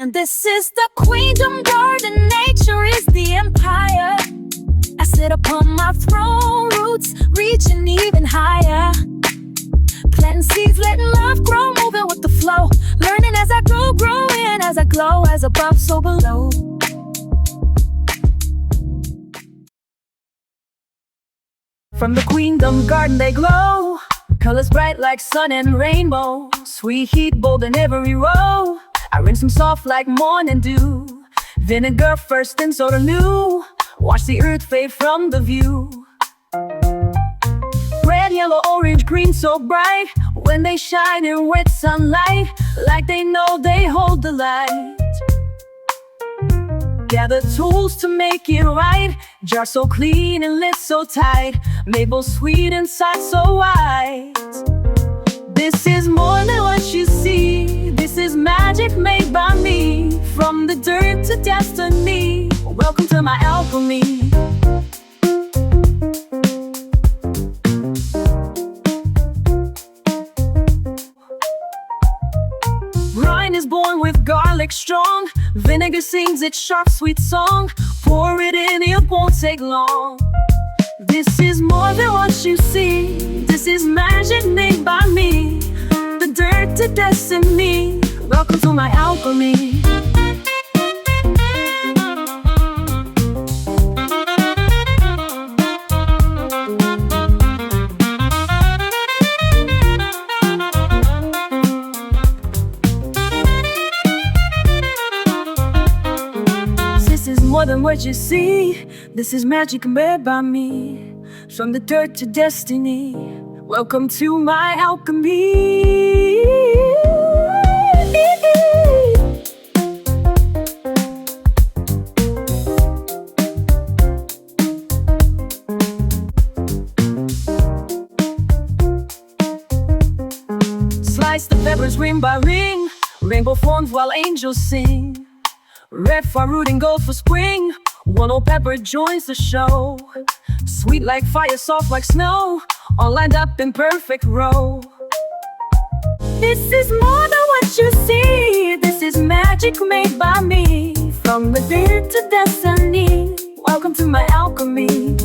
And this is the Queendom garden, nature is the empire. I sit upon my throne, roots reaching even higher. Planting seeds, letting love grow, moving with the flow. Learning as I go, growing as I glow, as above, so below. From the Queendom garden they glow, colors bright like sun and rainbow. Sweet heat bold in every row. I rinse them soft like morning dew. Vinegar first and soda new. Watch the earth fade from the view. Red, yellow, orange, green so bright. When they shine in wet sunlight, like they know they hold the light. Gather tools to make it right. Jar so clean and lid so tight. Maple sweet inside so white. This is more than what you see. This is magic made by me. From the dirt to destiny. Welcome to my alchemy. Brine is born with garlic strong. Vinegar sings its sharp sweet song. Pour it in, it won't take long. This is more than what you see. This is magic made by me. The dirt to destiny. Welcome to my alchemy. This is more than what you see. This is magic made by me. From the dirt to destiny. Welcome to my alchemy. Slice the peppers ring by ring. Rainbow forms while angels sing. Red for root and gold for spring. One old pepper joins the show. Sweet like fire, soft like snow. All lined up in perfect row. This is more than what you see. This is magic made by me. From the dirt to destiny. Welcome to my alchemy.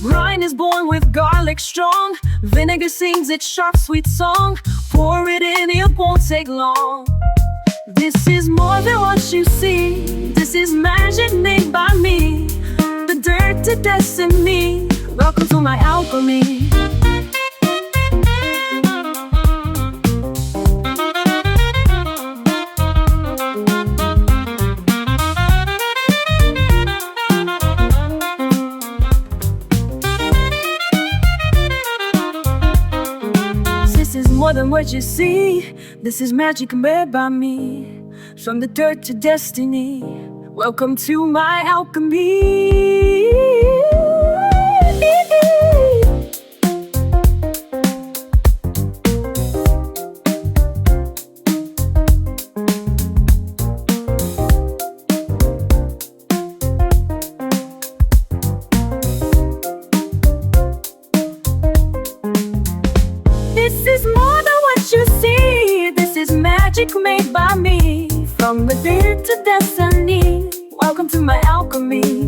Brine is born with garlic strong. Vinegar sings its sharp sweet song. Pour it in, it won't take long. This is more than what you see. This is magic made by me. The dirt to destiny. Welcome to my alchemy. More than what you see. This is magic made by me. From the dirt to destiny. Welcome to my alchemy. This is more than what you see. This is magic made by me. From the dirt to destiny. Welcome to my alchemy.